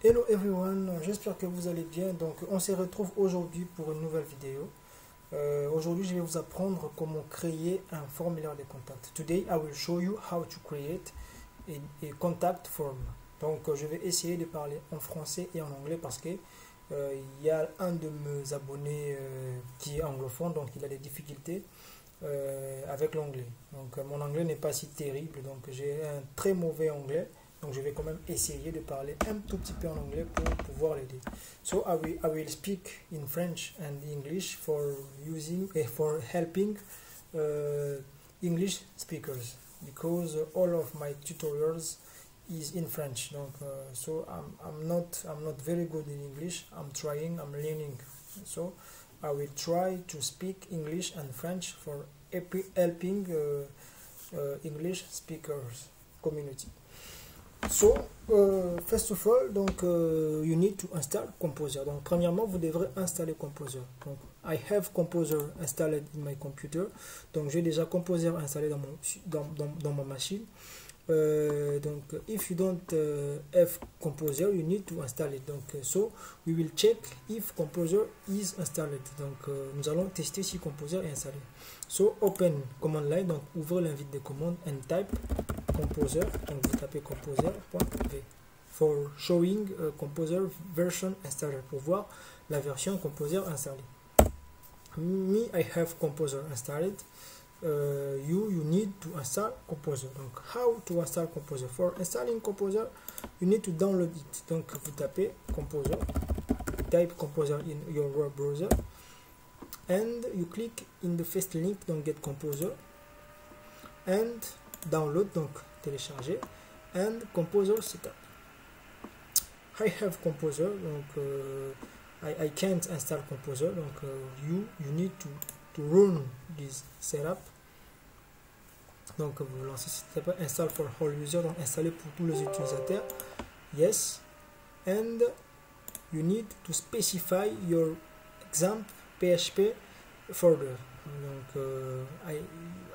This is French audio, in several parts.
Hello everyone, j'espère que vous allez bien. Donc on se retrouve aujourd'hui pour une nouvelle vidéo. Aujourd'hui je vais vous apprendre comment créer un formulaire de contact. Today I will show you how to create a contact form. Donc je vais essayer de parler en français et en anglais parce que il y a un de mes abonnés qui est anglophone, donc il a des difficultés avec l'anglais. Donc mon anglais n'est pas si terrible, donc j'ai un très mauvais anglais. Donc je vais quand même essayer de parler un tout petit peu en anglais pour pouvoir l'aider. So I will speak in French and English for helping English speakers, because all of my tutorials is in French. Donc so I'm not very good in English. I'm learning. So I will try to speak English and French for helping English speakers community. So, first of all, donc, you need to install Composer. Donc, premièrement, vous devrez installer Composer. Donc, I have Composer installed in my computer. Donc, j'ai déjà Composer installé dans ma machine. Donc, if you don't have Composer, you need to install it. Donc, so, we will check if Composer is installed. Donc, nous allons tester si Composer est installé. So, open command line. Donc, ouvrez l'invite de commande and type Composer. Donc, vous tapez composer.v for showing Composer version installed, pour voir la version Composer installée. Me, I have Composer installed. You need to install Composer. Donc, how to install Composer? For installing Composer, you need to download it. Donc, vous tapez Composer, type Composer in your web browser, and you click in the first link, donc get Composer, and download, donc télécharger, and Composer setup. I have Composer, donc I can't install Composer, donc you need to run this setup. Donc vous lancez cette install for all users, donc installer pour tous les utilisateurs. Yes, and you need to specify your example PHP folder. Donc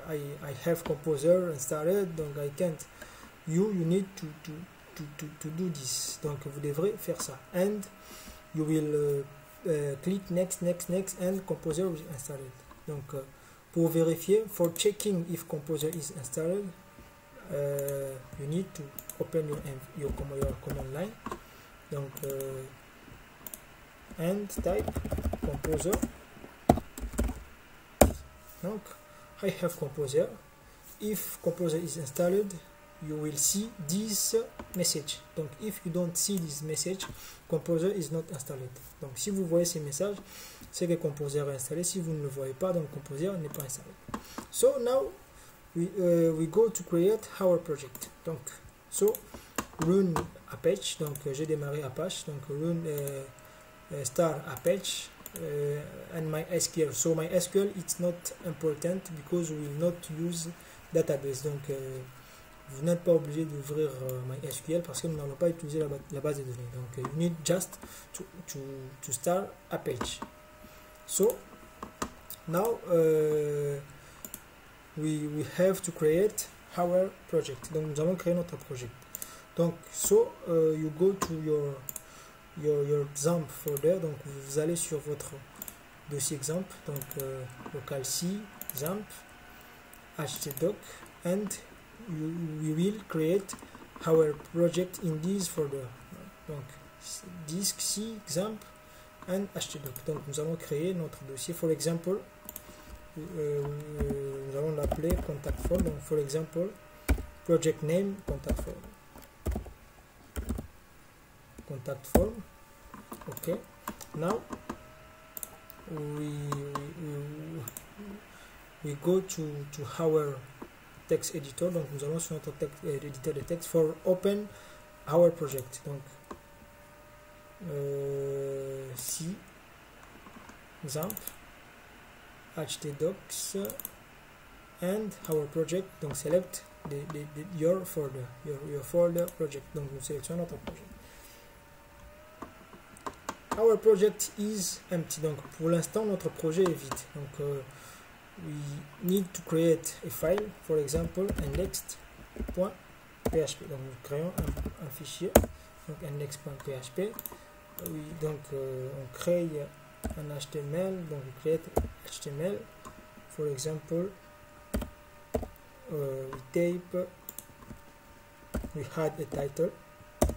I have Composer installed, donc I can't. You need to do this. Donc vous devrez faire ça. And you will click next, and Composer is installed. Donc pour vérifier, for checking if Composer is installed, you need to open your command line. Donc and type Composer. Donc I have Composer. If Composer is installed, you will see this message. Donc if you don't see this message, Composer is not installed. Donc si vous voyez ces messages, c'est que Composer est installé. Si vous ne le voyez pas, donc Composer n'est pas installé. So now we go to create our project. Donc so run Apache. Donc j'ai démarré Apache. Donc run star Apache and my SQL. So my SQL it's not important because we will not use database. Donc vous n'êtes pas obligé d'ouvrir MySQL parce que nous n'allons pas utiliser la base de données. Donc, you need just to start a page. So, now we have to create our project. Donc, nous allons créer notre projet. Donc, so you go to your example folder. Donc, vous allez sur votre dossier exemple. Donc, local C, example, htdoc, and we will create our project in this folder. Donc disk C, example, and htdoc. Donc nous allons créer notre dossier. For example, nous allons l'appeler contact form. Donc for example, project name contact form. Contact form. Okay. Now we go to our text editor. Donc nous allons sur notre éditeur de texte for open our project. Donc C, example, htdocs, and our project. Donc select your folder, your folder project. Donc nous sélectionnons notre projet. Our project is empty. Donc pour l'instant notre projet est vide. Donc we need to create a file, for example, index.php. Donc nous créons un fichier donc index.php. Oui, donc on crée un HTML, donc we create HTML. For example, we had a title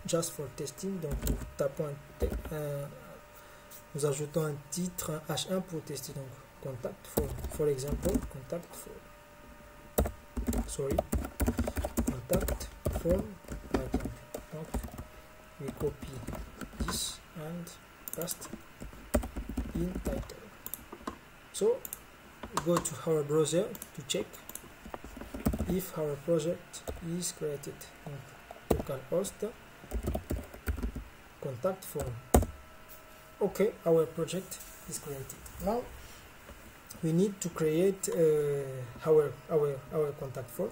just for testing, donc nous tapons nous ajoutons un titre, un H1 pour tester, donc contact form, for example, contact form, par exemple. Donc we copy this and paste in title. So go to our browser to check if our project is created. Donc, localhost contact form. Okay, our project is created. Now we need to create our contact form.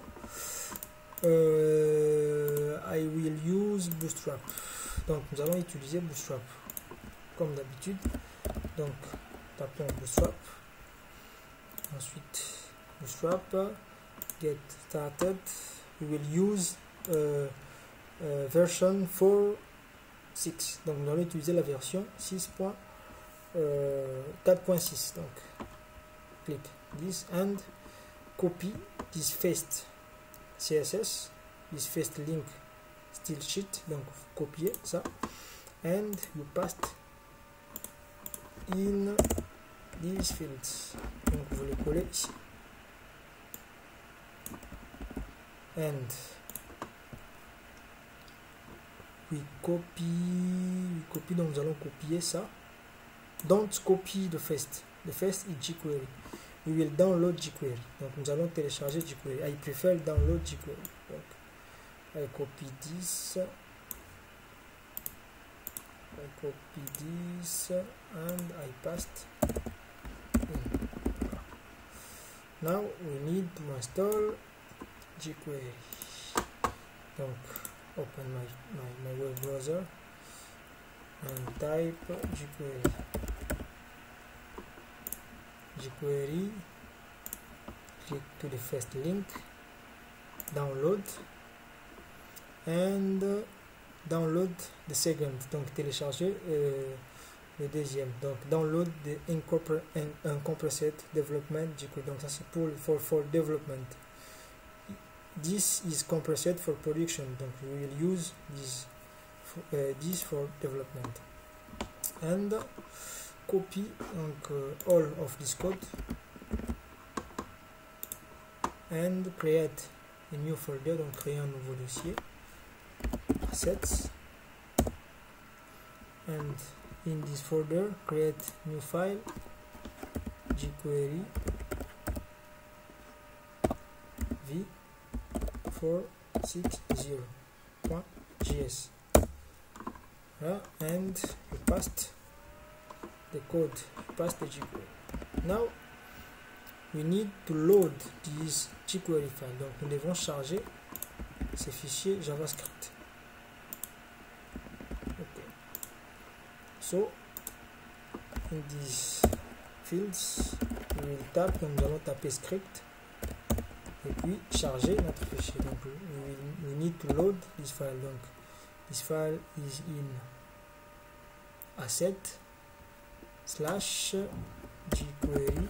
I will use Bootstrap. Donc nous allons utiliser Bootstrap comme d'habitude. Donc tapons Bootstrap. Ensuite Bootstrap, get started. We will use version 4.6. Donc nous allons utiliser la version 4.6. Donc click this and copy this first CSS, this first link style sheet. Donc copier ça and you paste in these fields. Donc vous les collez ici and we copy, donc nous allons copier ça. Don't copy the first is jQuery. We will download jQuery. Donc nous allons télécharger jQuery. I prefer download jQuery. Donc I copy this and I paste in. Now we need to install jQuery. Donc open my web browser and type jQuery, click to the first link, download and download the second, donc télécharger le deuxième. Donc download the uncompressed development jQuery. Donc ça c'est for development. This is compressed for production, donc we will use this for development. And copy donc all of this code and create a new folder. Donc créer un nouveau dossier, assets, and in this folder create new file, jQuery v460.js, and you paste the code, paste the jQuery. Now we need to load this jQuery file. Donc nous devons charger ces fichiers JavaScript. Okay. So in these fields we will tap, donc nous allons taper script et puis charger notre fichier. Donc we need to load this file. Donc this file is in asset slash jQuery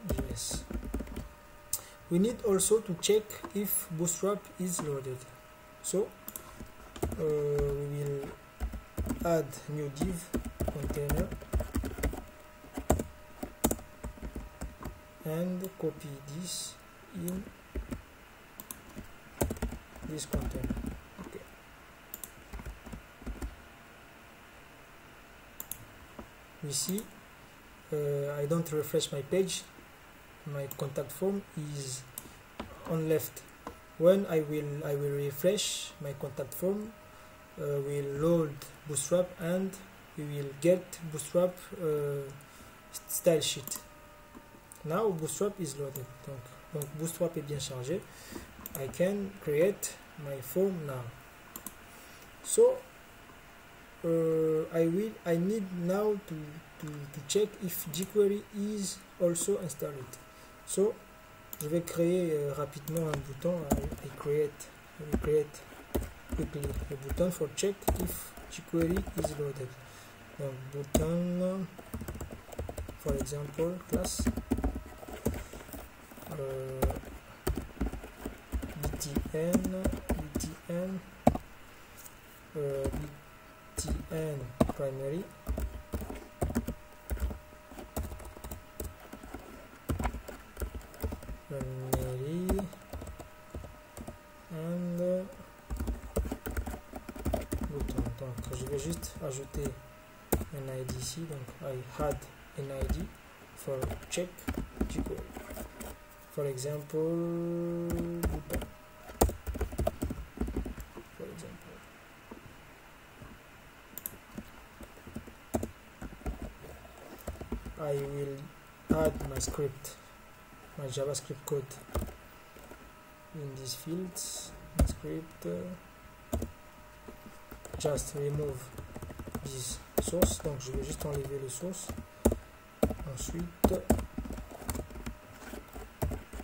JS. We need also to check if Bootstrap is loaded. So we will add new div container and copy this in this container. Okay. We see I don't refresh my page. My contact form is on left. When I will refresh my contact form, will load Bootstrap and we will get Bootstrap style sheet. Now Bootstrap is loaded. Donc Bootstrap est bien chargé. I can create my form now. So I need now to check if jQuery is also installed. So je vais créer rapidement un bouton. I create quickly a button for check if jQuery is loaded. Donc button, for example, class btn primary and bouton. Donc je vais juste ajouter un ID ici, donc I had an ID for check jQuery, for example button, for example. I will add my script, my JavaScript code in these fields. My script, just remove this source, donc je vais juste enlever le source. Ensuite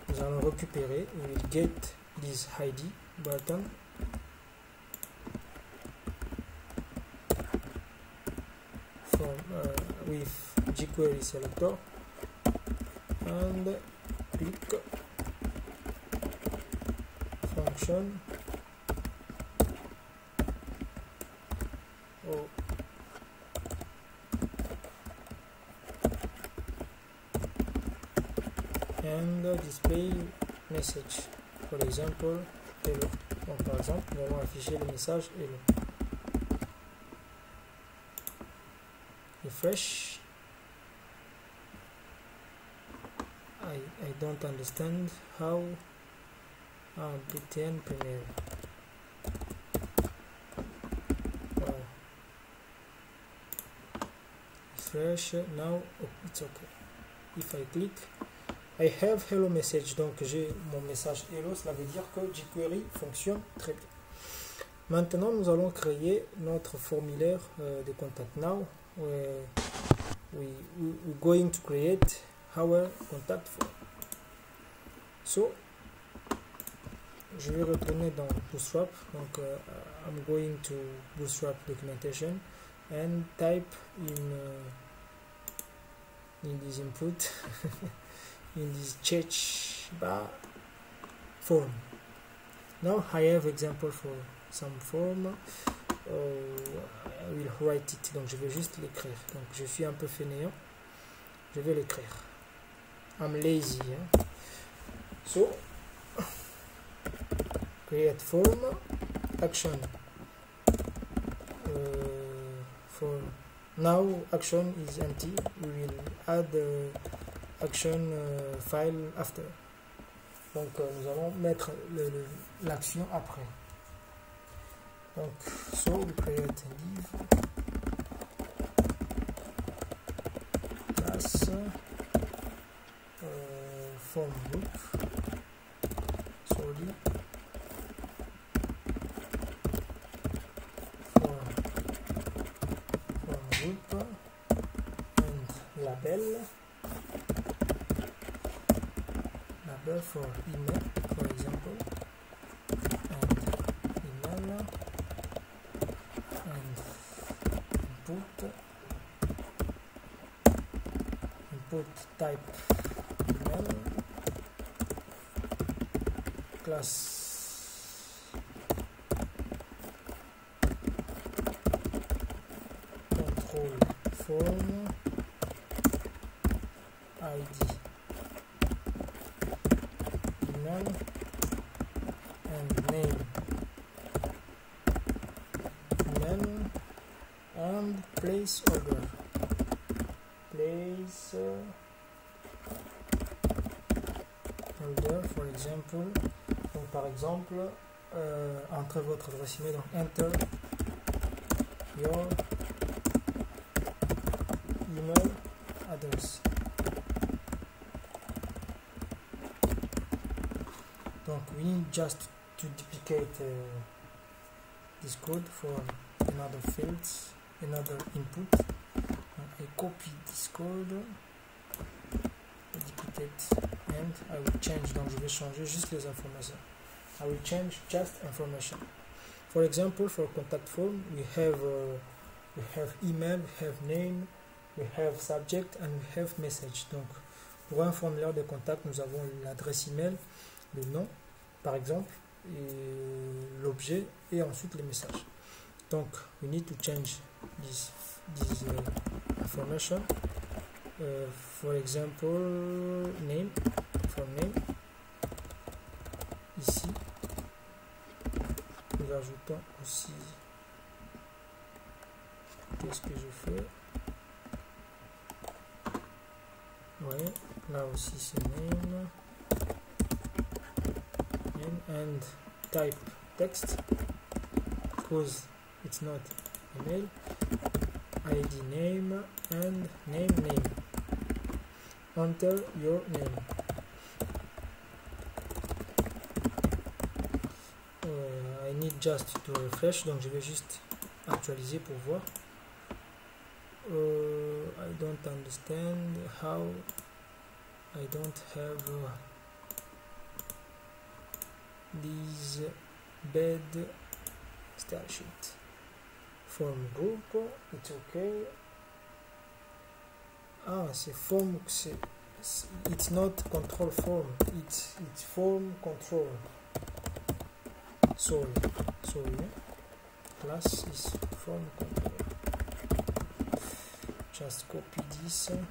nous allons récupérer, we will get this ID button from with jQuery selector and click function and display message, for example hello. Donc par exemple nous allons afficher le message hello. Refresh. I don't understand how btn primary. Wow. Refresh. Now it's okay. If I click, I have hello message, donc j'ai mon message hello, cela veut dire que jQuery fonctionne très bien. Maintenant nous allons créer notre formulaire de contact. Now we're going to create our contact form. So je vais retourner dans Bootstrap, donc I'm going to Bootstrap documentation and type in this input in this change bar form. Now I have example for some form. I will write it, donc je vais juste l'écrire. Donc je suis un peu fainéant, je vais l'écrire. I'm lazy, hein? So create form action for now action is empty. We will add action file after. Donc nous allons mettre l'action après. Donc so we create a div class form group, sorry, form group and label for email, for example, and email and input type email, class control form ID email and name email and place order, for example. Donc par exemple entrez votre adresse email, donc enter your email address. Donc we need just to duplicate this code for another fields, another input. Donc I copy this code, duplicate and I will change. Donc je vais changer juste les informations. I will change just information. For example, for contact form, we have email, we have name, we have subject, and we have message. Donc pour un formulaire de contact, nous avons l'adresse email, le nom, par exemple, et l'objet, et ensuite les messages. Donc we need to change this information. For example, name, for name. Ici, nous ajoutons aussi, qu'est-ce que je fais? Oui, là aussi c'est name, and type text, because it's not email, ID name, and name. Enter your name. I need just to refresh, donc je vais juste actualiser pour voir. I don't understand how I don't have this bed style sheet. Form group, it's okay. Ah, c'est form, it's not control form, it's form control. Sorry, class is form control. Just copy this and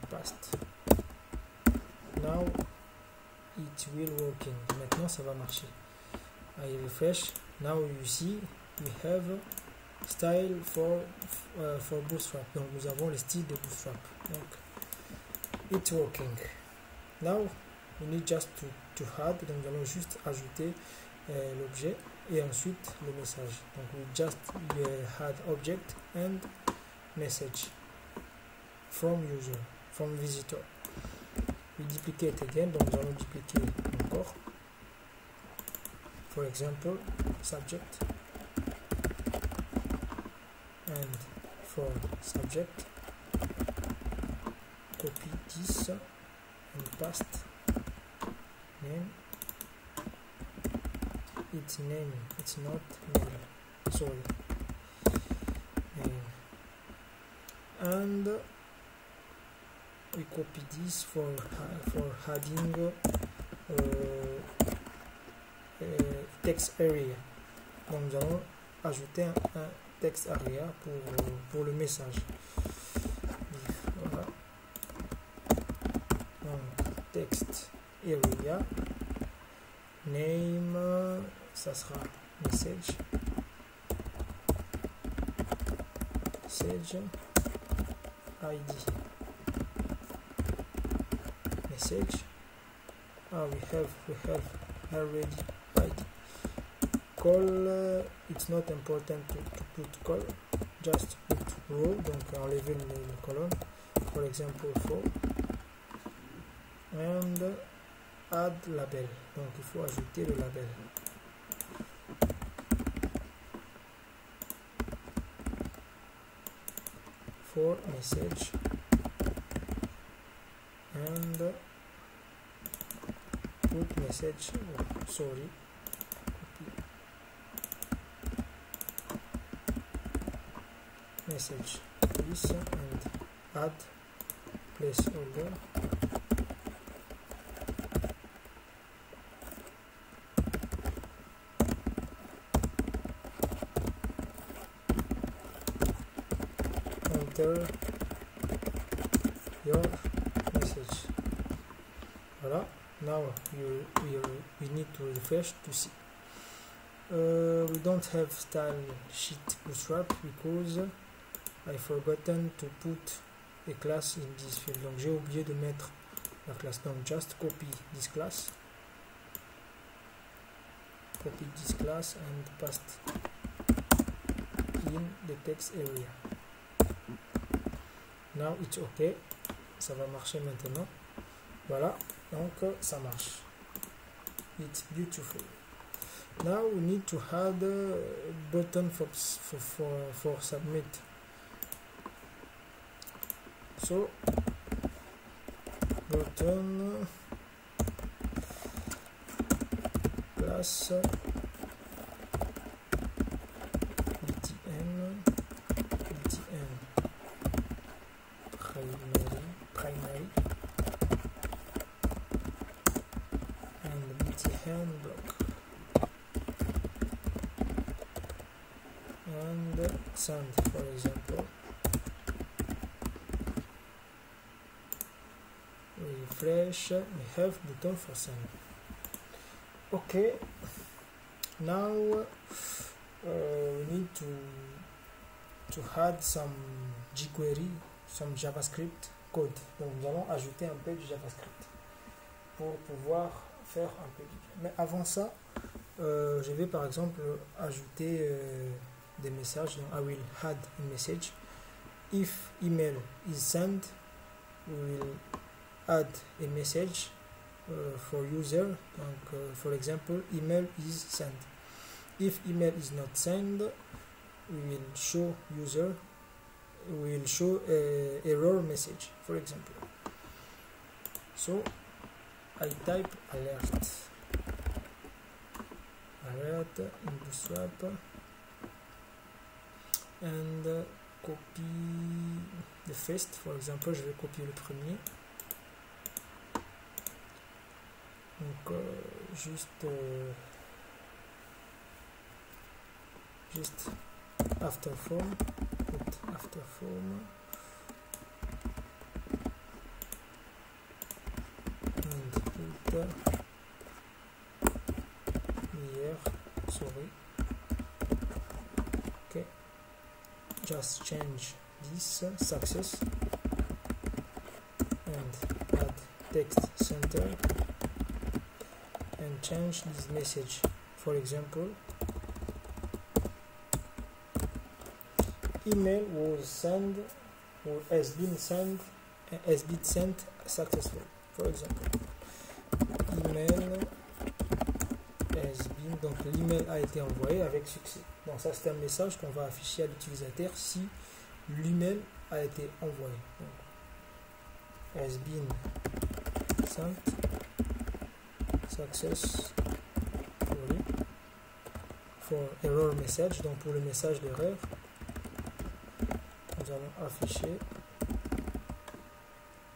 paste. Now it will working. Maintenant ça va marcher. I refresh. Now you see we have style for Bootstrap. Donc nous avons le style de Bootstrap. Donc it's working. Now we need just to add. Donc nous allons juste ajouter l'objet et ensuite le message. Donc we just add object and message from user, from visitor. We duplicate again. Donc nous allons dupliquer encore. For example, subject, and for subject, copy this and paste name. It's name, it's not name, sorry. And we copy this for adding text area. Donc nous allons ajouter un text area pour le message. Voilà. Donc text area, name, ça sera message, ID, message. We have already ID. Call, it's not important to put call, just put row, donc enlever le colonne, for example 4, and add label, donc il faut ajouter le label. For message and put message, sorry, message this and add placeholder. Enter your message. Voilà. Now we need to refresh to see. We don't have style sheet Bootstrap because I forgotten to put a class in this field. Donc j'ai oublié de mettre la classe. Donc just copy this class. Copy this class and paste in the text area. Now it's okay. Ça va marcher maintenant. Voilà. Donc ça marche. It's beautiful. Now we need to add a button for submit. So button plus btn primary and btn block and send, for example. We refresh, we have button for send. Okay, now we need to add some jQuery, some JavaScript code. Donc nous allons ajouter un peu du JavaScript pour pouvoir faire un peu du. Mais avant ça, je vais par exemple ajouter des messages. Donc, I will add a message. If email is sent, we will add a message for user. Donc, for example, email is sent. If email is not sent, we will show user, we will show a error message, for example. So I type alert in Bootstrap and copy the first. For example, je vais copier le premier. Donc juste after form, put after form and put here, sorry. Okay, just change this success and add text center and change this message. For example, email was sent or has been sent successfully. For example, email has been, donc l'email a été envoyé avec succès. Donc ça c'est un message qu'on va afficher à l'utilisateur si l'email a été envoyé. Donc, has been sent successfully for error message. Donc pour le message d'erreur, nous allons afficher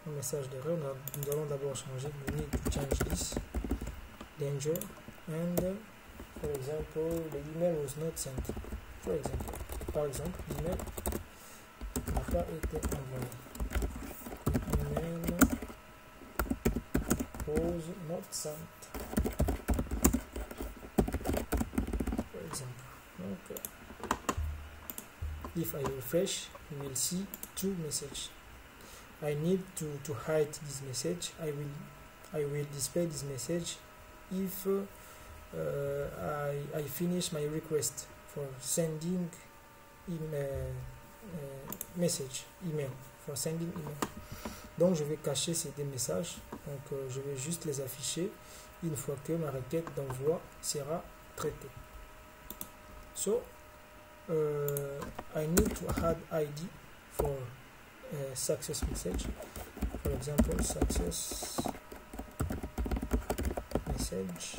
un message d'erreur. Nous allons d'abord changer, we need to change this danger and for example the email was not sent. For example, par exemple, l'email n'a pas été envoyé. Email was not sent. For example, donc if I refresh, we will see two messages. I need to hide this message. I will display this message if I finish my request for sending email, for sending email. Donc je vais cacher ces deux messages. Donc je vais juste les afficher une fois que ma requête d'envoi sera traitée. So I need to add ID for a success message. For example, success message,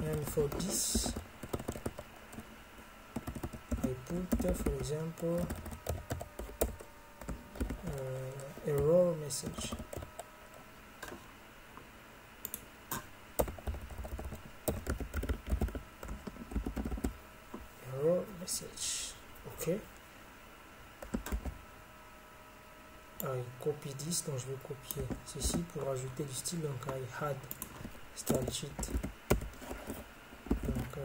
and for this I put, for example, error message. Error message. Okay. I copy this, donc je vais copier ceci pour ajouter du style. Donc I add style sheet. Donc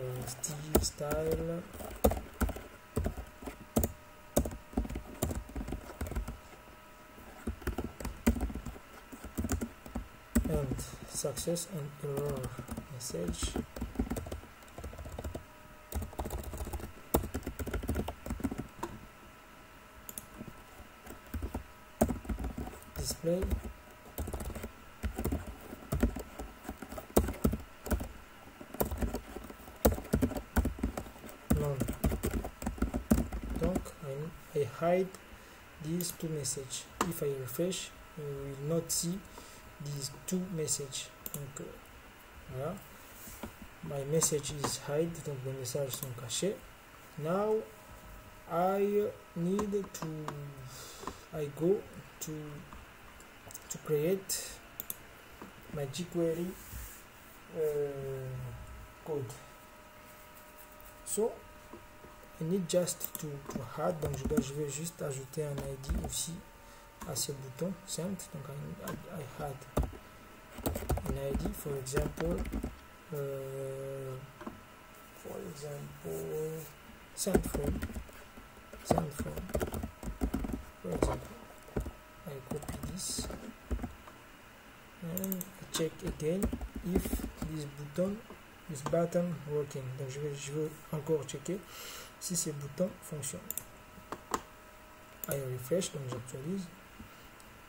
style. And success and error message. Display. None. Donc I hide these two messages. If I refresh, you will not see these two messages. Donc voilà, my message is hide, donc les messages sont cachés. Now I need to go to create my jQuery code. So I need just to add, donc je vais juste ajouter un ID aussi à ce bouton send. Donc I had an ID, for example send from, for example. I copy this and I check again if this button working. Donc je veux encore checker si ce bouton fonctionne. I refresh, donc j'actualise.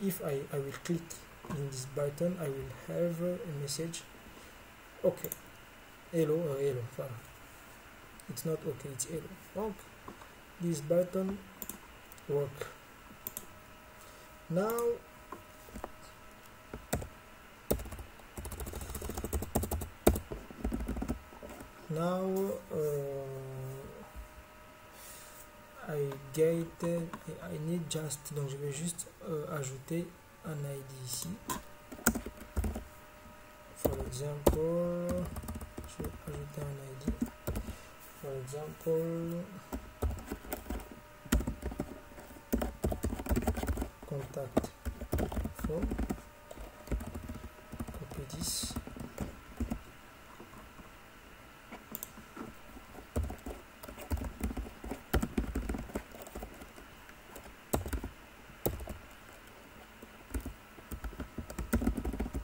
If I will click in this button, I will have a message. Okay, hello, voilà. It's not okay, it's hello. Donc this button work. Now I need just, donc je vais juste ajouter un ID ici. For example, je vais ajouter un ID. For example, contact form. Copy this.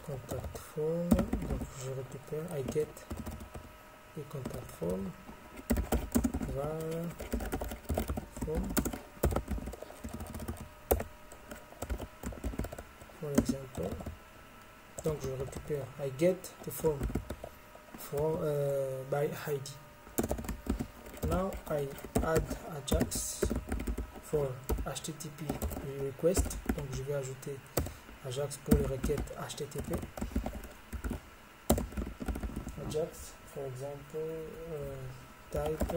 Contact form, donc je récupère, I get the contact form, var form, for example. Donc je récupère, I get the form by ID. Now I add Ajax for HTTP request, donc je vais ajouter Ajax pour les requêtes HTTP. Ajax, for example, type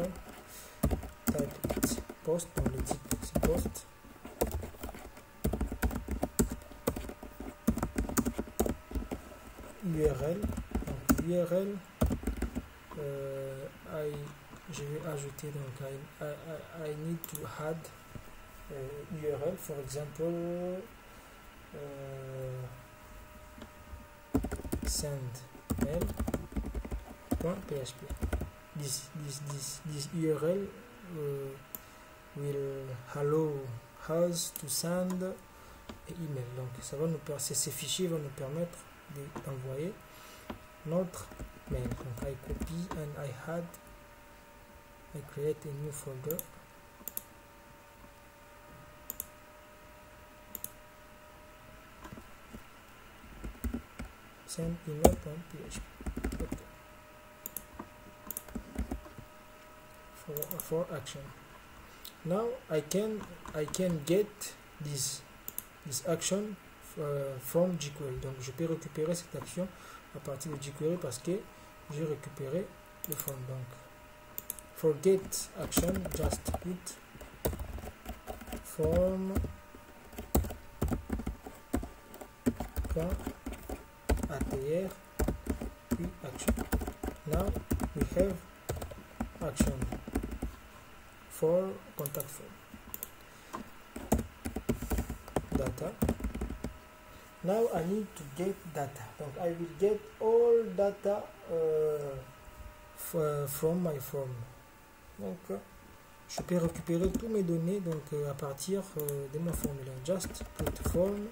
it post, donc le type c'est post. URL, donc URL, je vais ajouter, donc I need to add URL, for example, send mail.php. This URL will allow us to send an email. Donc ça va nous ces fichiers vont nous permettre d'envoyer notre mail. Donc I copy and I create a new folder. Send email.php. Okay. For action. Now I can get this action from jQuery. Donc je peux récupérer cette action à partir de jQuery parce que j'ai récupéré le form. Donc for get action, just put form .atr puis action. Now we have action for contact form. Data. Now I need to get data. Donc I will get all data from my form. Donc je peux récupérer tous mes données donc à partir de mon formulaire. Just put form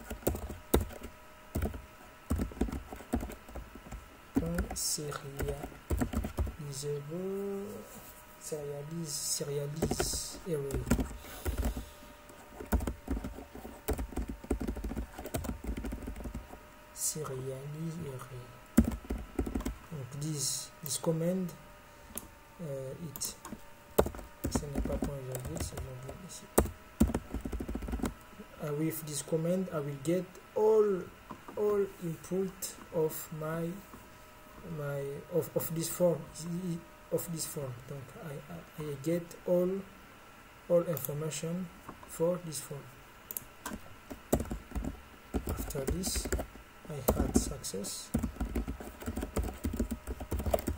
serialize array. Serialize array. Donc this command it, ce n'est pas point virgule, c'est virgule ici. with this command I will get all input of of this form, donc I get all information for this form. After this I had success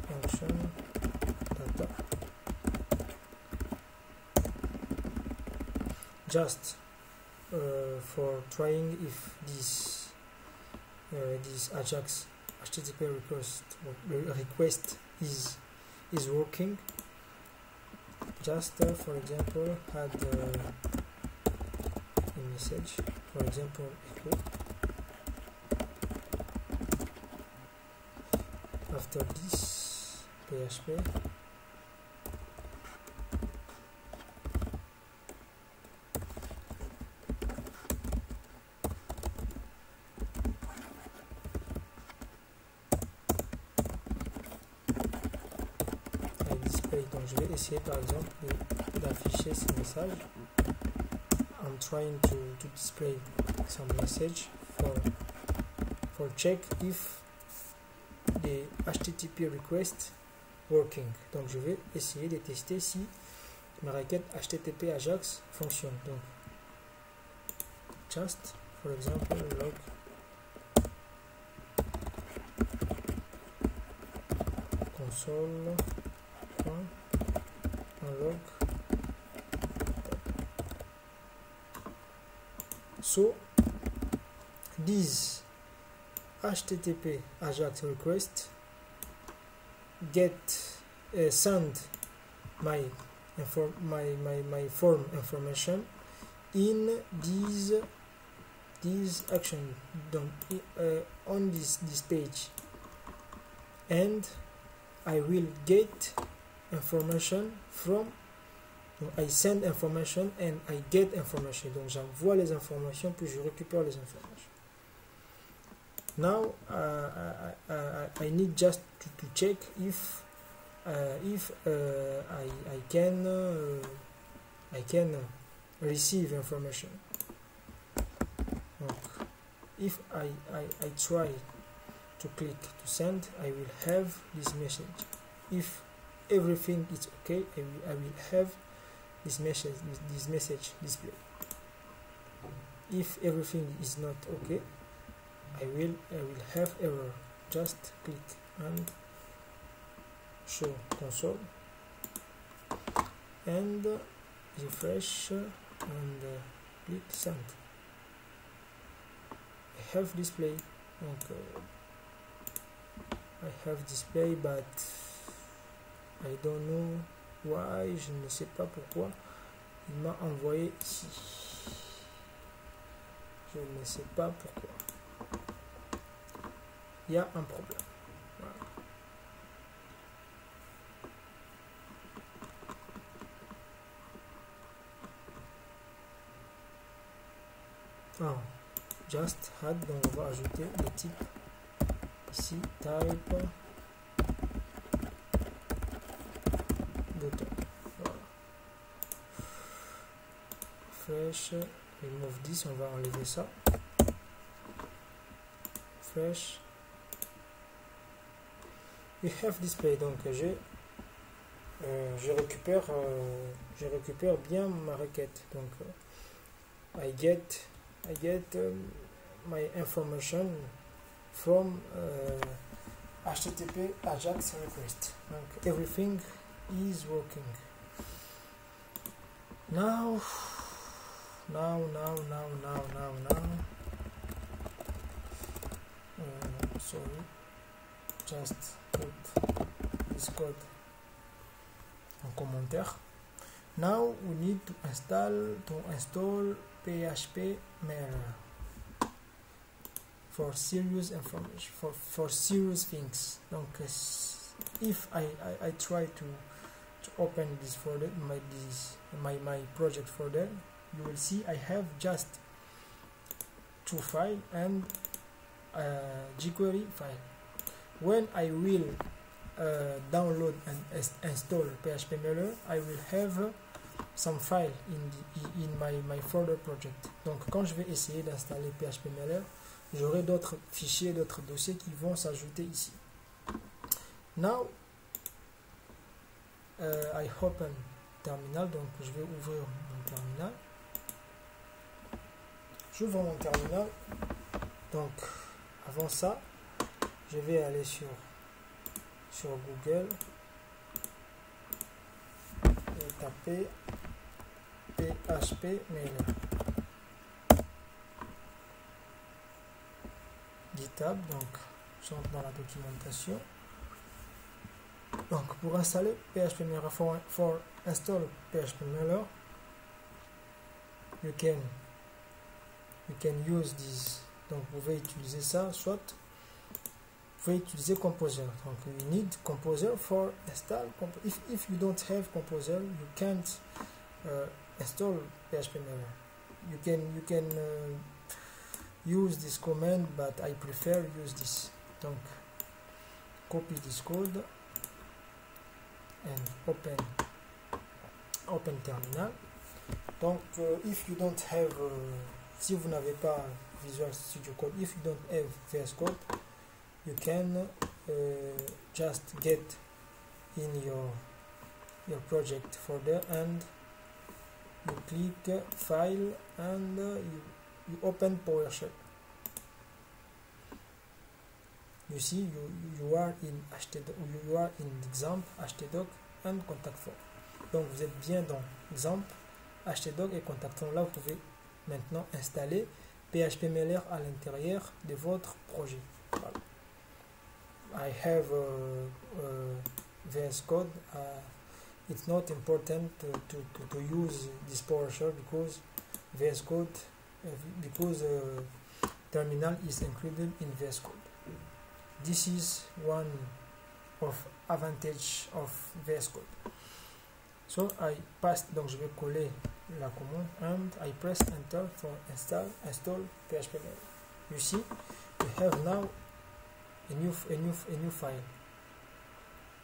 function data, just for trying if this Ajax HTTP request is working. Just for example had a message, for example echo. After this PHP donc je vais essayer par exemple d'afficher ce message. I'm trying to display some message for check if the HTTP request working. Donc je vais essayer de tester si ma requête HTTP Ajax fonctionne. Donc just for example log console log. So this HTTP Ajax request get send my form information in this action done on this page, and I will get information from, I send information and I get information. Donc j'envoie les informations puis je récupère les informations. Now I need just to check if I can receive information. Donc, if I try to click to send, I will have this message. If everything is okay, I will have this message display. If everything is not okay, I will have error. Just click and show console and refresh and click send. I have display. Okay. I have display, but I don't know why. Je ne sais pas pourquoi il m'a envoyé ici. Je ne sais pas pourquoi. Il y a un problème. Voilà. Just add, donc on va ajouter le type ici, type button. Voilà. Fresh, remove this, on va enlever ça. Fresh. We have display, donc je récupère bien ma requête. Donc I get my information from HTTP Ajax request. Donc everything is working. Now sorry, just put this code en commentaire. Now we need to install PHP Mail for serious information, for serious things. Donc if I try to open this folder, my project folder, you will see I have just 2 files and jQuery file. When I will download and install PHP Mailer, I will have some file in my folder project. Donc quand je vais essayer d'installer PHPMailer, j'aurai d'autres fichiers, d'autres dossiers qui vont s'ajouter ici. Now I open terminal, donc je vais ouvrir mon terminal. J'ouvre mon terminal. Donc avant ça, je vais aller sur Google et taper PHPMailer. GitHub, donc je rentre dans la documentation. Donc pour installer PHPMailer, for install PHPMailer, you can use this. Donc vous pouvez utiliser ça, soit vous pouvez utiliser Composer. Donc you need Composer for install. If you don't have Composer, you can't install PHPMailer. You can use this command, but I prefer use this. Donc copy this code and open terminal. Donc if you don't have si vous n'avez pas Visual Studio Code, if you don't have VS Code, you can just get in your project folder and you click File and you open PowerShell. You see you are in HTDoc, you are in Xampp, HTDoc and Contact Form. Donc vous êtes bien dans Xampp, HTDoc et Contact Form. Là vous pouvez maintenant installer PHPMailer à l'intérieur de votre projet. Voilà. I have VS Code. It's not important to use this PowerShell because VS Code terminal is included in VS Code. This is one of advantage of VS Code. So I passed, donc je vais coller la commande and I press enter for install PHPMailer. You see, we have now a new file.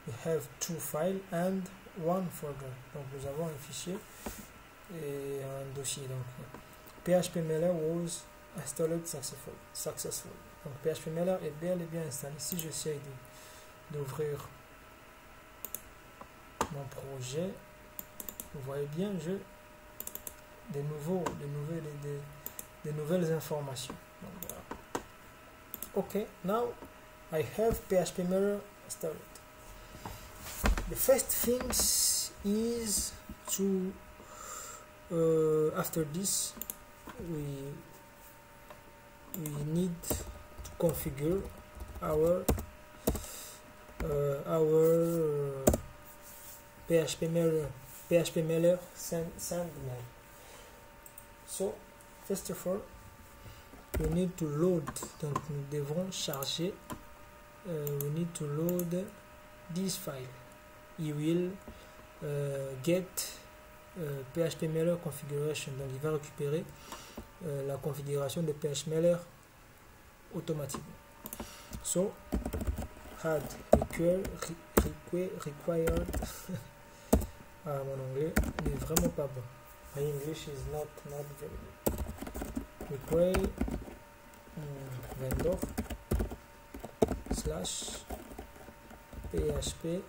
We have two files and one folder. Donc nous avons un fichier et un dossier. Donc PHPMailer was installed successful. Donc PHPMailer est bel et bien installé. Si j'essaie d'ouvrir mon projet, vous voyez bien, j'ai des nouvelles informations. Donc, voilà. Okay, now I have PHPMailer installed. The first thing is to after this we need to configure our PHPMailer send mail. So first of all, we need to load. Donc nous devrons charger. We need to load this file. He will get PHPMailer configuration. Donc il va récupérer la configuration de PHPMailer automatiquement. So add required. Ah, mon anglais n'est vraiment pas bon. My English is not very good. Require vendor slash PHP.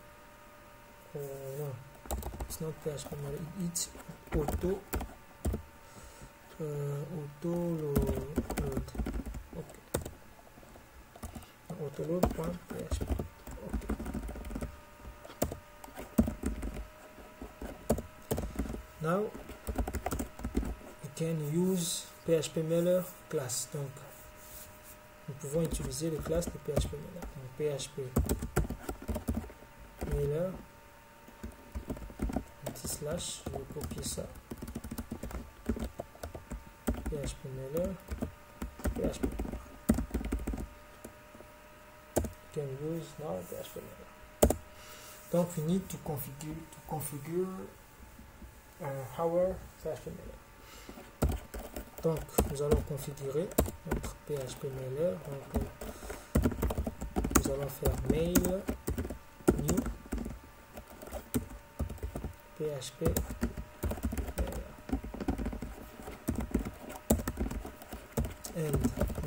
No, it's not PHP, it's auto load. Okay. Autoload.php. Okay. Now we can use PHPMailer class. Donc nous pouvons utiliser les classes de PHPMailer. Donc PHPMailer slash, je vais copier ça. PHPMailer. You can use now PHPMailer. Donc we need to configure our PHPMailer. Donc nous allons configurer notre PHPMailer. Donc nous allons faire mail new PHP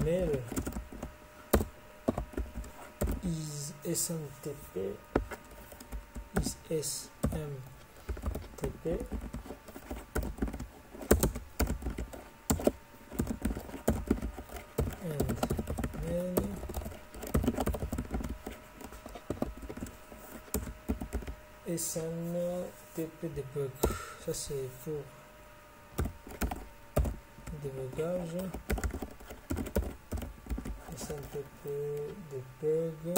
mail is SMTP and mail SMTP debug. Ça c'est pour débugage. SMTP debug.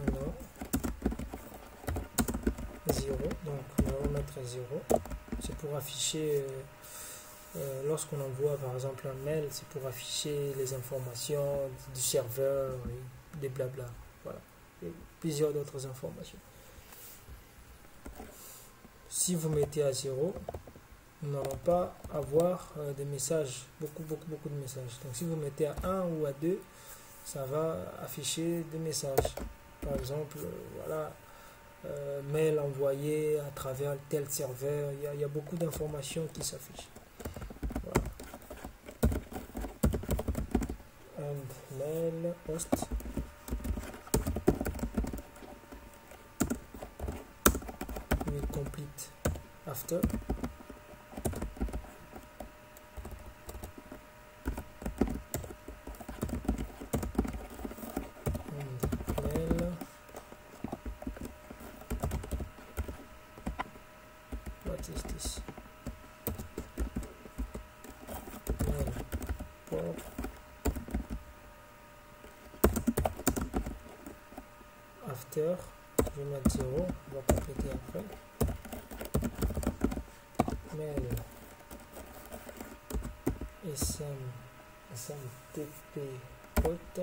Alors 0, donc on va remettre 0. C'est pour afficher lorsqu'on envoie par exemple un mail, c'est pour afficher les informations du serveur et des blabla, voilà, et plusieurs d'autres informations. Si vous mettez à 0, nous n'allons pas avoir des messages, beaucoup de messages. Donc si vous mettez à 1 ou à 2, ça va afficher des messages. Par exemple, voilà, mail envoyé à travers tel serveur, il y a beaucoup d'informations qui s'affichent. Voilà. And mail host will complete after. What is this? Mail port after, je vais mettre 0, on va compléter après. Mail SMTP port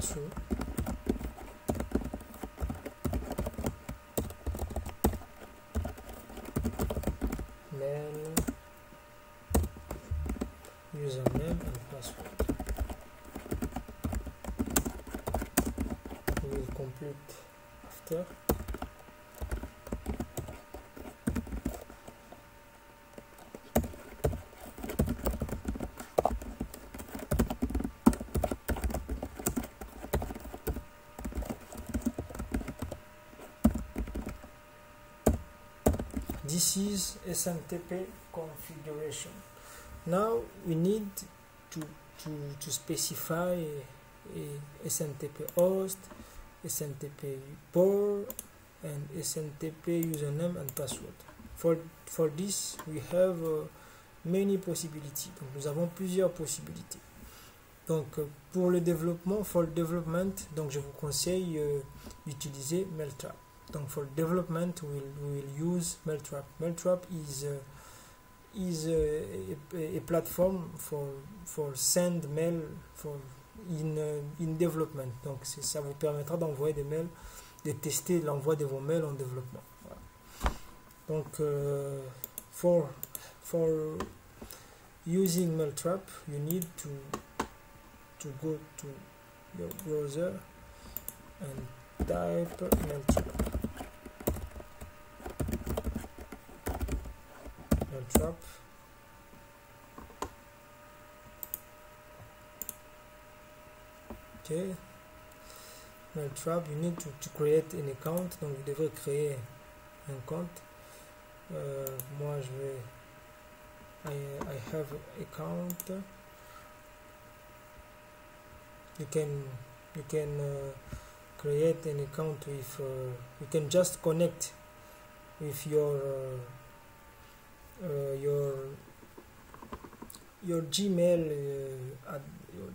true. Mail username and password. We will complete after. This is SMTP configuration. Now we need to specify a SMTP host, SMTP port, and SMTP username and password. For this, we have many possibilities. Donc, nous avons plusieurs possibilités. Donc, pour le développement, for development, donc je vous conseille d'utiliser Mailtrap. Donc, for development, we will use Mailtrap. Mailtrap is a platform for send mail in development. Donc, ça vous permettra d'envoyer des mails, de tester l'envoi de vos mails en développement. Voilà. Donc, for using Mailtrap, you need to go to your browser and type Mailtrap. Mailtrap. Okay. Mailtrap, you need to create an account. Donc vous devrez créer un compte. Moi je vais I have account. You can create an account with you can just connect with your Gmail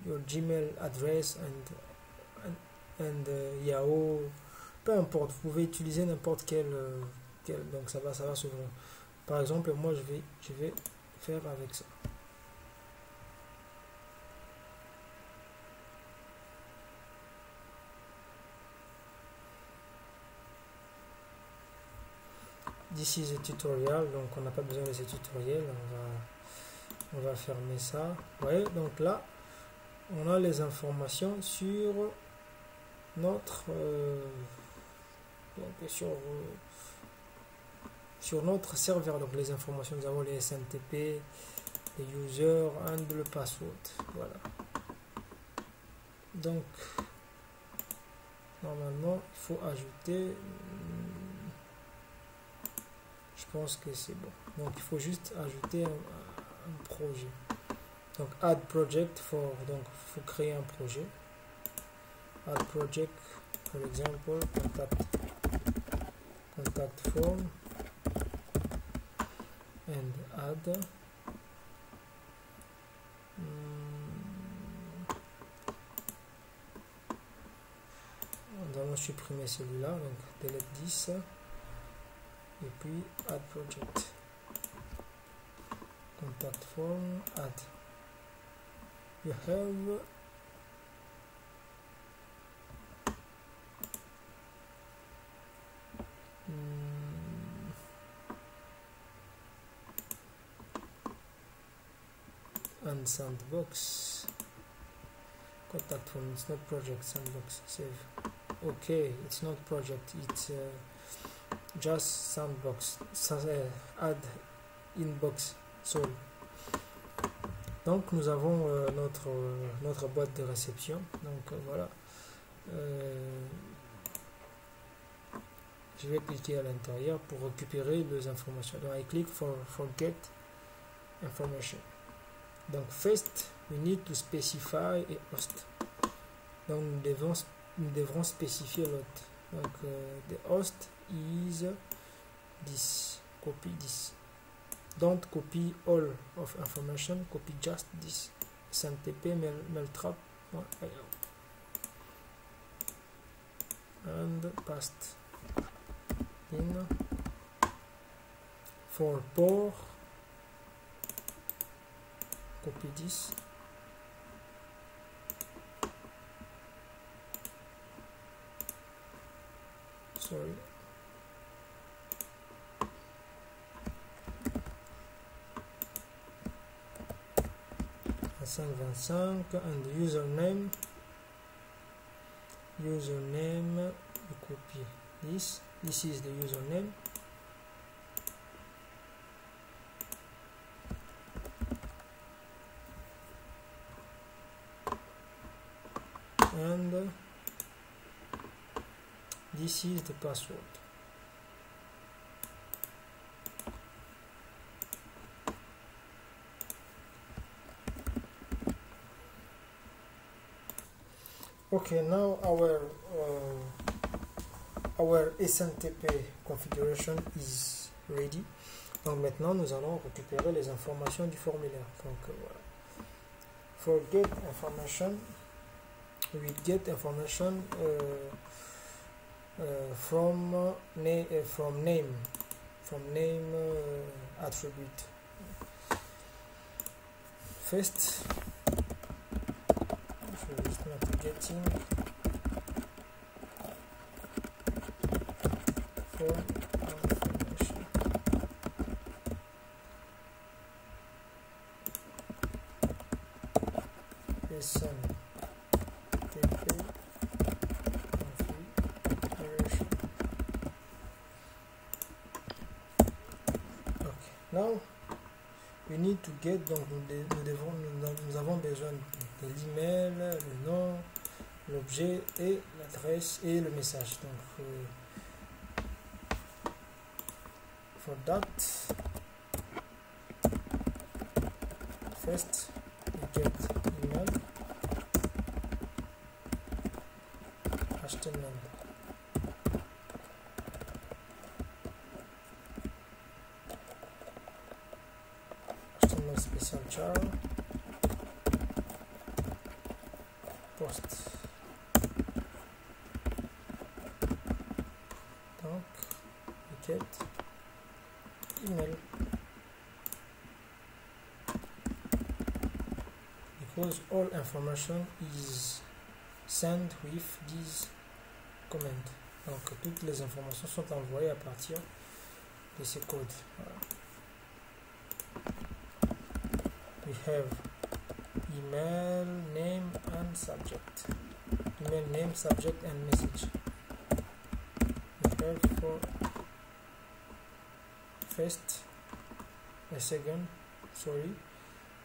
your Gmail address and Yahoo, peu importe, vous pouvez utiliser n'importe quel donc ça va s'ouvrir. Par exemple, moi je vais faire avec ça. This is a tutorial, donc on n'a pas besoin de ce tutoriel, on va fermer ça. Vous voyez, donc là on a les informations sur notre Donc sur notre serveur, donc les informations, nous avons les SMTP, les users et le password. Voilà. Donc normalement il faut ajouter, je pense que c'est bon, donc il faut juste ajouter un projet. Donc add project for, donc il faut créer un projet. Add project, for example, contact form and add. Nous allons supprimer celui-là, donc delete 10 et puis add project, contact form, add. You have and sandbox. Contact form, it's not project. Sandbox, save. Okay, it's not project, it's just sandbox. Add inbox. Sorry. Donc nous avons notre boîte de réception. Donc voilà. Je vais cliquer à l'intérieur pour récupérer les informations. Donc I click for get information. Donc first we need to specify a host. Donc nous devrons spécifier l'hôte. Donc the host is this. Copy this. Don't copy all of information, copy just this. SMTP mailtrap and paste in for port. Copy this. Sorry. And the username. You copy this. This is the username. And this is the password. Okay, now our SMTP configuration is ready. Donc maintenant nous allons récupérer les informations du formulaire. Donc voilà. For get information, we get information from name attribute. First, getting form information. SMTP configuration. Okay, now we need to get, donc nous avons besoin de l'email, le nom, l'objet et l'adresse et le message. Donc for that, first we get email, HTML. Special char post. Donc get email, because all information is sent with this command. Donc toutes les informations sont envoyées à partir de ces codes. Voilà. We have email name and subject. Email name, subject and message. We have for first, a second, sorry,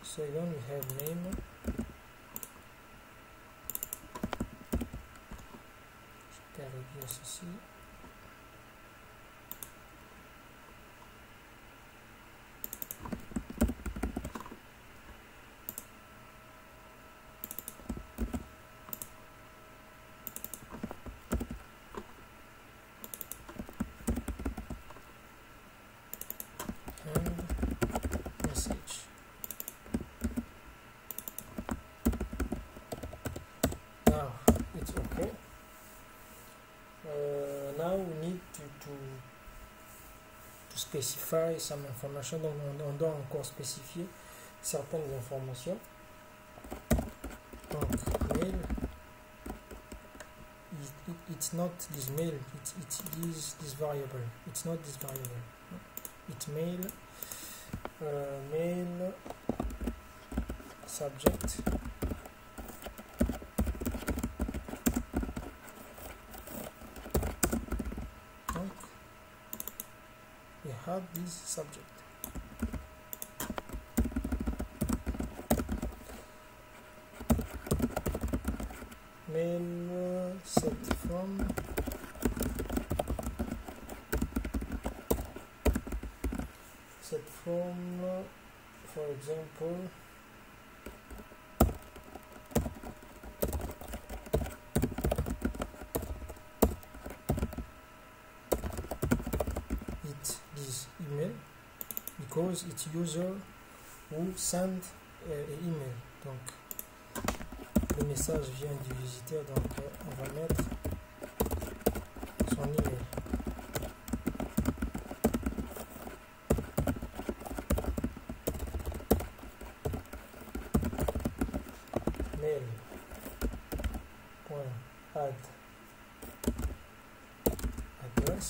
second we have name, je vais réduire ceci. Now it's okay. Now we need to specify some information. Donc on doit encore spécifier certaines informations. Donc mail, it's not this mail, it's this variable. It's not this variable. It's mail, mail subject. We have this subject. Mail set from for example, this email because it's user who send an email. Donc le message vient du visiteur, donc on va mettre son email. Mail.add address,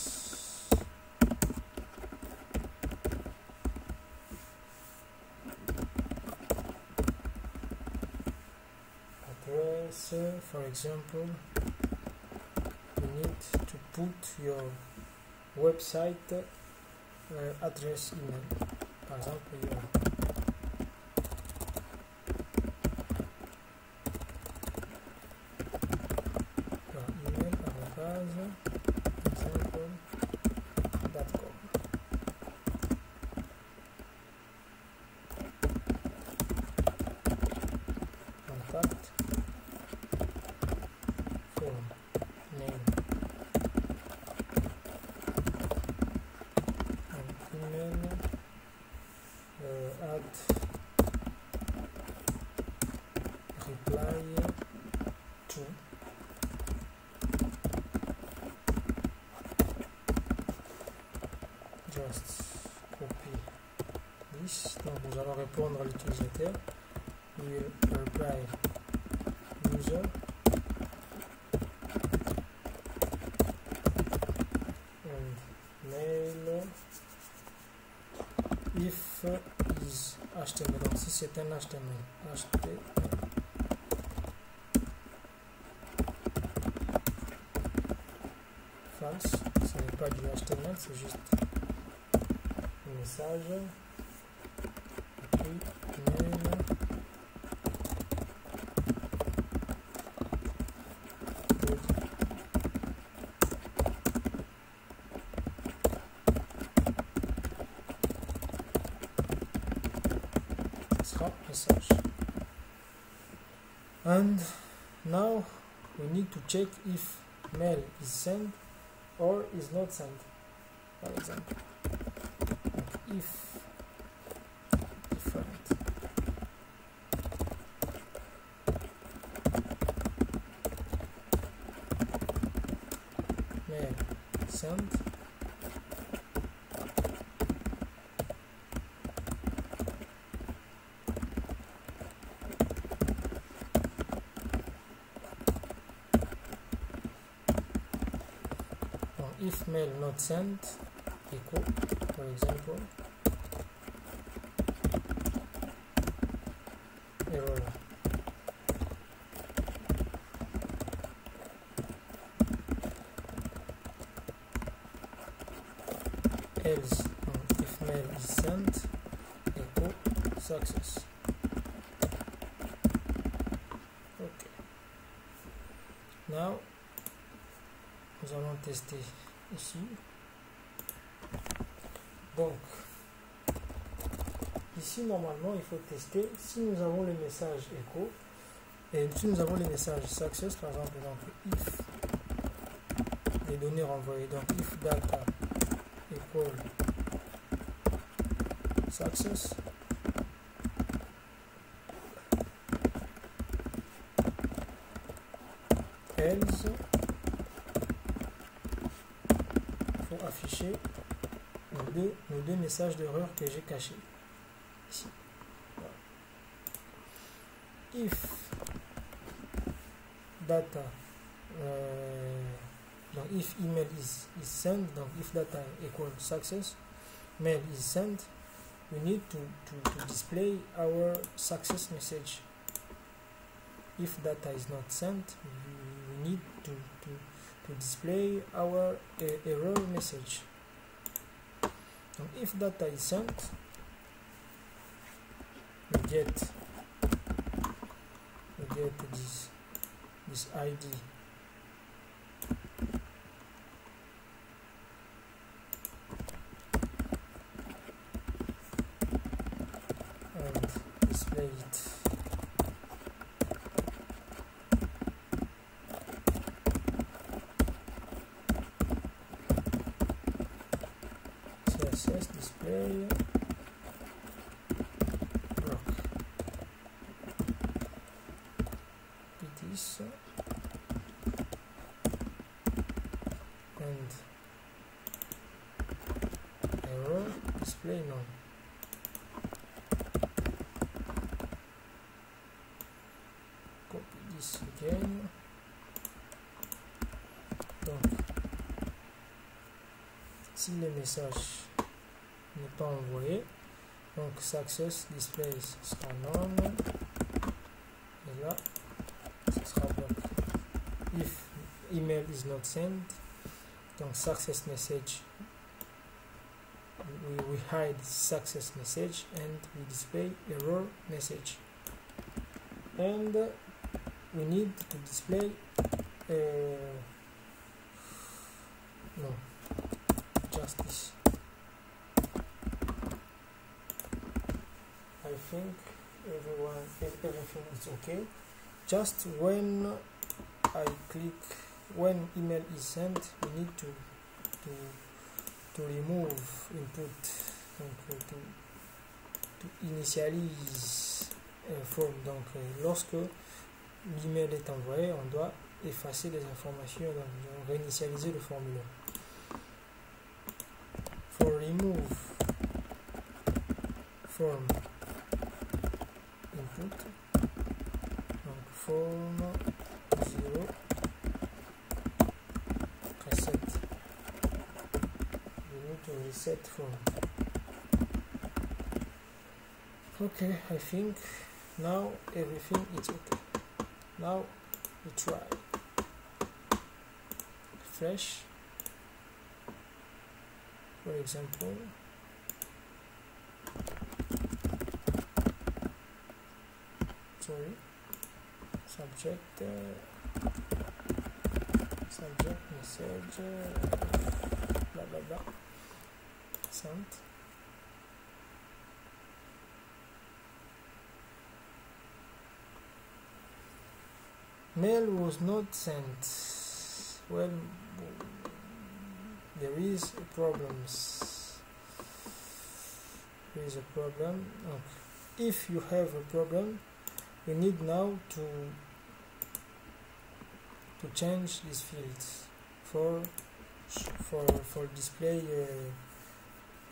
for example, you need to put your website address email, par exemple your email example.com. Contact form name and email, add reply to, just copy this. Donc nous allons répondre à l'utilisateur. We will reply user and mail if is HTML. Donc si c'est un HTML, HTML false, ce n'est pas du HTML, c'est juste un message. Et puis mail message. And now we need to check if mail is sent or is not sent. For example, if different mail sent if mail not sent equal, for example, error. else. If mail is sent, echo success. Ok. Now, nous allons tester ici. Donc, ici, normalement, il faut tester si nous avons le message echo et si nous avons le message success, par exemple, donc if les données renvoyées, donc if data equal success, else, il faut afficher nos deux messages d'erreur que j'ai cachés ici. Voilà. If data donc if email is sent, donc if data equals success, mail is sent, we need to display our success message. If data is not sent, we need to display our error message. Donc if data is sent, we get this ID and display it. CSS display block. This and error display none. Copy this again. Donc, si le message n'est pas envoyé, donc success displays sera none, et là ce sera block. If email is not sent, donc success message, we hide success message and we display error message, and we need to display no, just this. I think everything is okay. Just when I click, when email is sent, we need to remove input, donc to initialize form. Donc lorsque l'email est envoyé, on doit effacer les informations, donc réinitialiser le formulaire. For remove form input, donc form 0 reset, we need to reset form. Okay, I think now everything is okay. Now we try. Refresh, for example. Sorry, subject message blah blah blah sent. Mail was not sent. Well, there is a problem. Okay. If you have a problem, we need now to change these fields for display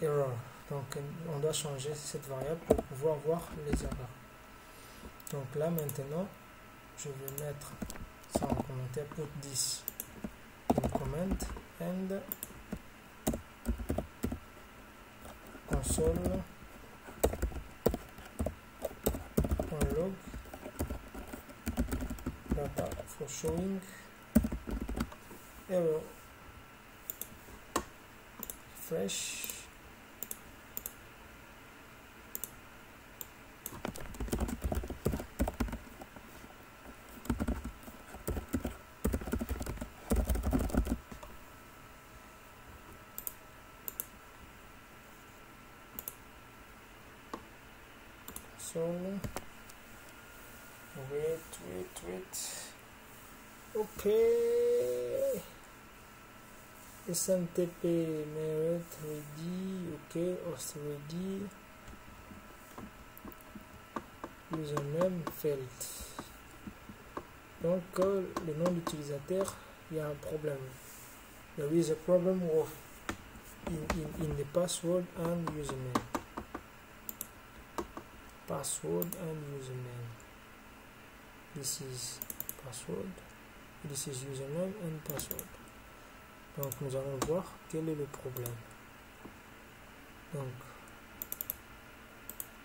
error. Donc on doit changer cette variable pour pouvoir voir les erreurs. Donc là maintenant, je vais mettre ça en commentaire, put this in comment and console log data for showing error. Refresh, console. Wait. Ok. SMTP merit ready. Ok, host ready. Username failed. Donc le nom d'utilisateur, il y a un problème. There is a problem in the password and username. Password and username. This is password. This is username and password. Donc nous allons voir quel est le problème. Donc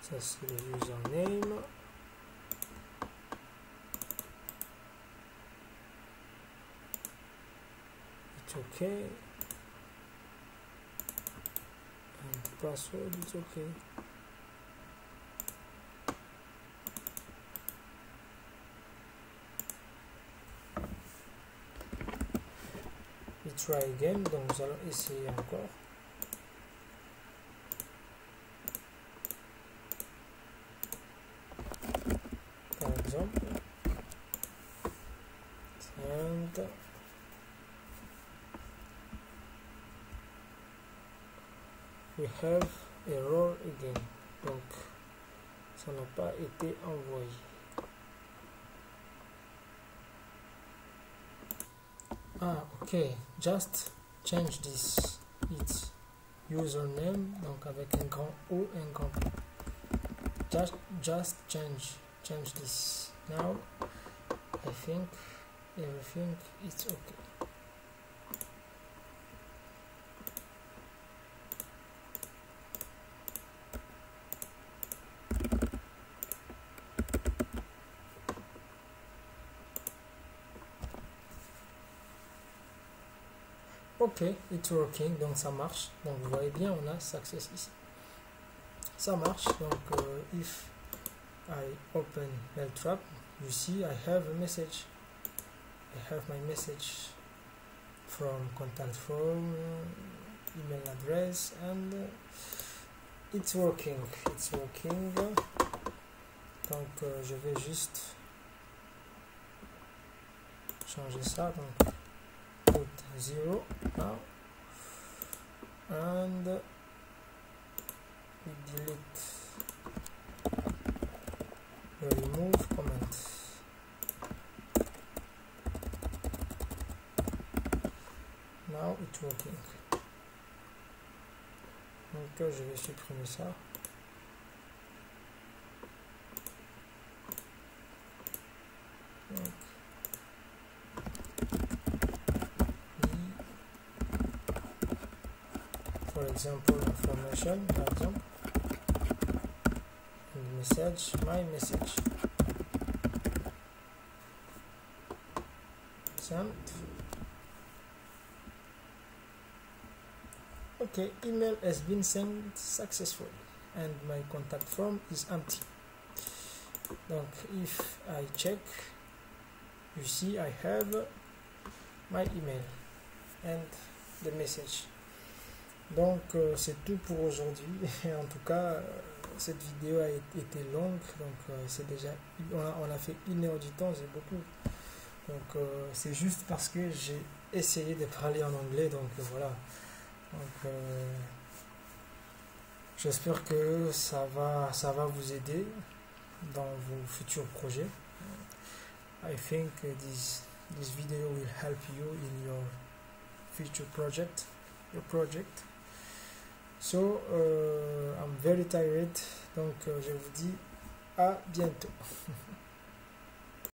ça c'est le username. It's okay. And password is okay. We try again. Donc nous allons essayer encore. Par exemple. And we have error again. Donc ça n'a pas été envoyé. Ah ok, just change this. It's username, donc avec un grand O, un grand P. Just change this. Now I think everything is okay. Ok, it's working, donc ça marche. Donc vous voyez bien, on a success ici. Ça marche. Donc if I open Mailtrap, you see I have a message. I have my message from contact form, email address, and it's working. It's working. Donc je vais juste changer ça. Donc put 0 now and we delete the remove comment. Now it's working. Donc je vais supprimer ça. Donc, for example, information, par exemple, and message, my message, sent. Okay, email has been sent successfully and my contact form is empty. Donc if I check, you see I have my email and the message. Donc c'est tout pour aujourd'hui. En tout cas cette vidéo a été longue, donc c'est déjà on a fait 1 heure du temps, c'est beaucoup. Donc c'est juste parce que j'ai essayé de parler en anglais, donc voilà. Donc j'espère que ça va vous aider dans vos futurs projets. I think this video will help you in your future project, So I'm very tired, donc je vous dis à bientôt.